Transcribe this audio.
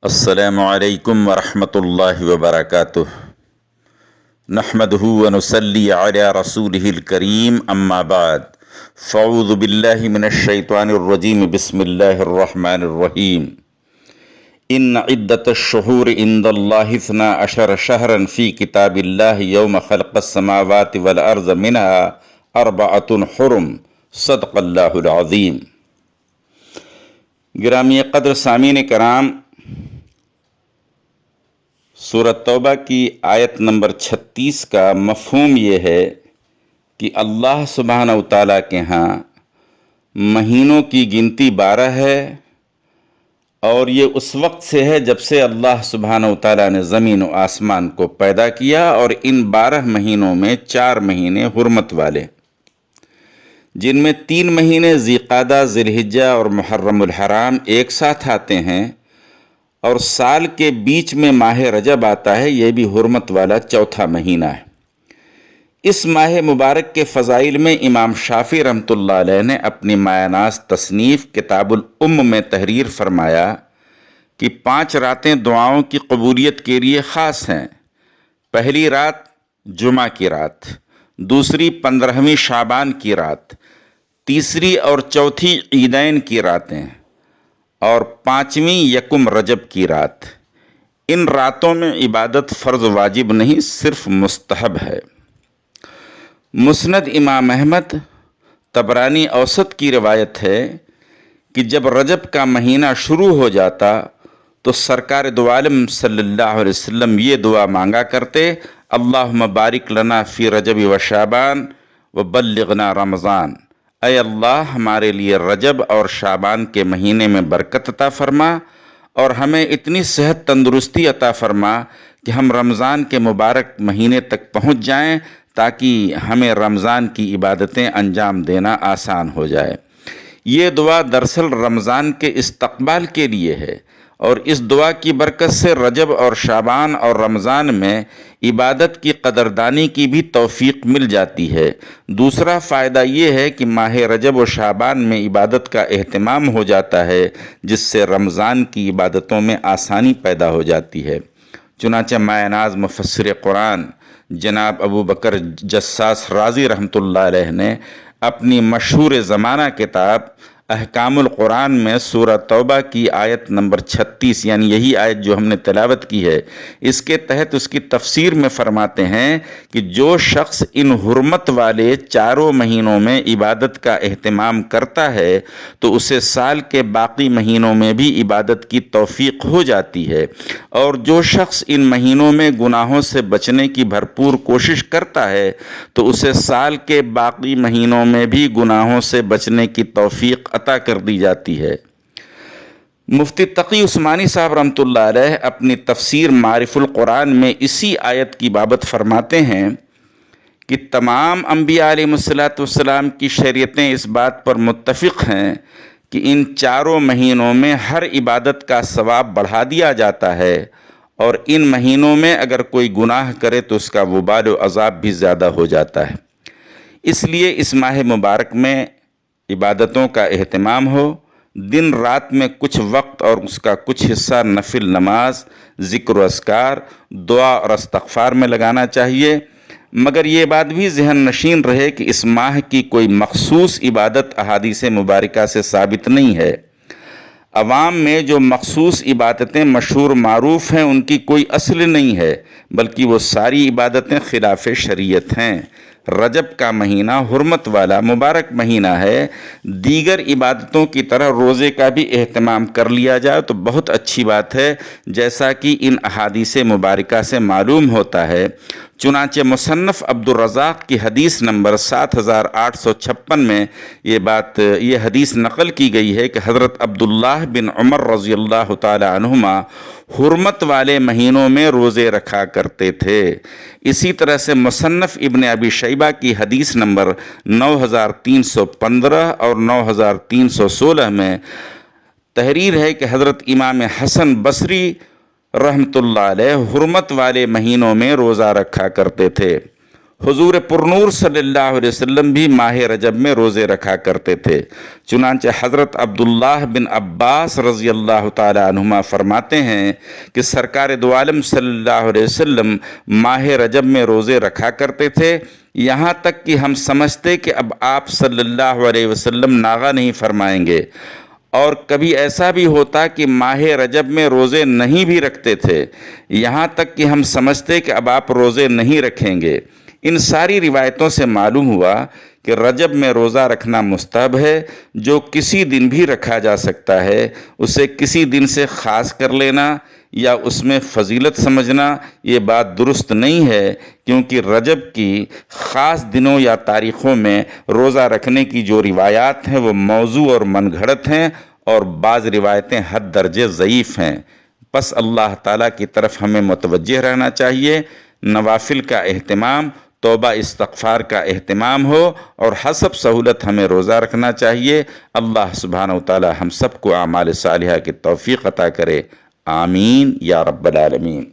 السلام علیکم ورحمۃ اللہ وبرکاتہ۔ نحمدہ ونصلی علی رسولہ الکریم، اما بعد فاعوذ باللہ من الشیطان الرجیم، بسم اللہ الرحمن الرحیم۔ ان عدۃ الشہور عند اللہ 12 شہرا فی کتاب اللہ یوم خلق السماوات والارض منها 4 حرم، صدق اللہ العظیم۔ گرامی قدر سامعین کرام، سورۃ توبہ کی آیت نمبر 36 کا مفہوم یہ ہے کہ اللہ سبحانہ و تعالیٰ کے ہاں مہینوں کی گنتی 12 ہے، اور یہ اس وقت سے ہے جب سے اللہ سبحانہ و تعالیٰ نے زمین و آسمان کو پیدا کیا، اور ان 12 مہینوں میں 4 مہینے حرمت والے، جن میں 3 مہینے ذی قعدہ، ذی الحجہ اور محرم الحرام ایک ساتھ آتے ہیں، اور سال کے بیچ میں ماہ رجب آتا ہے، یہ بھی حرمت والا چوتھا مہینہ ہے۔ اس ماہ مبارک کے فضائل میں امام شافعی رحمۃ اللہ علیہ نے اپنی مایہ ناز تصنیف کتاب الام میں تحریر فرمایا کہ 5 راتیں دعاؤں کی قبولیت کے لیے خاص ہیں۔ پہلی رات جمعہ کی رات، دوسری 15ویں شعبان کی رات، تیسری اور چوتھی عیدین کی راتیں، اور 5ویں یکم رجب کی رات۔ ان راتوں میں عبادت فرض واجب نہیں، صرف مستحب ہے۔ مسند امام احمد، طبرانی اوسط کی روایت ہے کہ جب رجب کا مہینہ شروع ہو جاتا تو سرکار دو عالم صلی اللہ علیہ وسلم یہ دعا مانگا کرتے: اللہم بارک لنا فی رجب و شعبان و بلغنا رمضان۔ اے اللہ، ہمارے لیے رجب اور شعبان کے مہینے میں برکت عطا فرما، اور ہمیں اتنی صحت تندرستی عطا فرما کہ ہم رمضان کے مبارک مہینے تک پہنچ جائیں، تاکہ ہمیں رمضان کی عبادتیں انجام دینا آسان ہو جائے۔ یہ دعا دراصل رمضان کے استقبال کے لیے ہے، اور اس دعا کی برکت سے رجب اور شعبان اور رمضان میں عبادت کی قدردانی کی بھی توفیق مل جاتی ہے۔ دوسرا فائدہ یہ ہے کہ ماہ رجب و شعبان میں عبادت کا اہتمام ہو جاتا ہے، جس سے رمضان کی عبادتوں میں آسانی پیدا ہو جاتی ہے۔ چنانچہ مایہ ناز مفسر قرآن جناب ابو بکر جساس رازی رحمۃ اللہ علیہ نے اپنی مشہور زمانہ کتاب احکام القرآن میں سورہ توبہ کی آیت نمبر 36، یعنی یہی آیت جو ہم نے تلاوت کی ہے، اس کے تحت اس کی تفسیر میں فرماتے ہیں کہ جو شخص ان حرمت والے 4 مہینوں میں عبادت کا اہتمام کرتا ہے تو اسے سال کے باقی مہینوں میں بھی عبادت کی توفیق ہو جاتی ہے، اور جو شخص ان مہینوں میں گناہوں سے بچنے کی بھرپور کوشش کرتا ہے تو اسے سال کے باقی مہینوں میں بھی گناہوں سے بچنے کی توفیق عطا کر دی جاتی ہے۔ مفتی تقی عثمانی صاحب رحمۃ اللہ علیہ اپنی تفسیر معارف القرآن میں اسی آیت کی بابت فرماتے ہیں کہ تمام انبیاء علیہ السلام کی شریعتیں اس بات پر متفق ہیں کہ ان 4 مہینوں میں ہر عبادت کا ثواب بڑھا دیا جاتا ہے، اور ان مہینوں میں اگر کوئی گناہ کرے تو اس کا وبال و عذاب بھی زیادہ ہو جاتا ہے۔ اس لیے اس ماہ مبارک میں عبادتوں کا اہتمام ہو، دن رات میں کچھ وقت اور اس کا کچھ حصہ نفل نماز، ذکر و اذکار، دعا اور استغفار میں لگانا چاہیے، مگر یہ بات بھی ذہن نشین رہے کہ اس ماہ کی کوئی مخصوص عبادت احادیث مبارکہ سے ثابت نہیں ہے۔ عوام میں جو مخصوص عبادتیں مشہور معروف ہیں ان کی کوئی اصل نہیں ہے، بلکہ وہ ساری عبادتیں خلاف شریعت ہیں۔ رجب کا مہینہ حرمت والا مبارک مہینہ ہے، دیگر عبادتوں کی طرح روزے کا بھی اہتمام کر لیا جائے تو بہت اچھی بات ہے، جیسا کہ ان احادیث مبارکہ سے معلوم ہوتا ہے۔ چنانچہ مصنف عبدالرزاق کی حدیث نمبر 7856 میں یہ حدیث نقل کی گئی ہے کہ حضرت عبداللہ بن عمر رضی اللہ تعالی عنہما حرمت والے مہینوں میں روزے رکھا کرتے تھے۔ اسی طرح سے مصنف ابن ابی شیبہ کی حدیث نمبر 9315 اور 9316 میں تحریر ہے کہ حضرت امام حسن بصری رحمۃ اللہ علیہ حرمت والے مہینوں میں روزہ رکھا کرتے تھے۔ حضور پرنور صلی اللہ علیہ وسلم بھی ماہ رجب میں روزے رکھا کرتے تھے۔ چنانچہ حضرت عبداللہ بن عباس رضی اللہ تعالی عنہما فرماتے ہیں کہ سرکار دو عالم صلی اللہ علیہ وسلم ماہ رجب میں روزے رکھا کرتے تھے، یہاں تک کہ ہم سمجھتے کہ اب آپ صلی اللہ علیہ وسلم ناغہ نہیں فرمائیں گے، اور کبھی ایسا بھی ہوتا کہ ماہ رجب میں روزے نہیں بھی رکھتے تھے، یہاں تک کہ ہم سمجھتے کہ اب آپ روزے نہیں رکھیں گے۔ ان ساری روایتوں سے معلوم ہوا کہ رجب میں روزہ رکھنا مستحب ہے، جو کسی دن بھی رکھا جا سکتا ہے، اسے کسی دن سے خاص کر لینا یا اس میں فضیلت سمجھنا یہ بات درست نہیں ہے، کیونکہ رجب کی خاص دنوں یا تاریخوں میں روزہ رکھنے کی جو روایات ہیں وہ موضوع اور من گھڑت ہیں، اور بعض روایتیں حد درجے ضعیف ہیں۔ بس اللہ تعالیٰ کی طرف ہمیں متوجہ رہنا چاہیے، نوافل کا اہتمام، توبہ استغفار کا اہتمام ہو، اور حسب سہولت ہمیں روزہ رکھنا چاہیے۔ اللہ سبحانہ و تعالی ہم سب کو اعمال صالحہ کی توفیق عطا کرے، آمین یا رب العالمین۔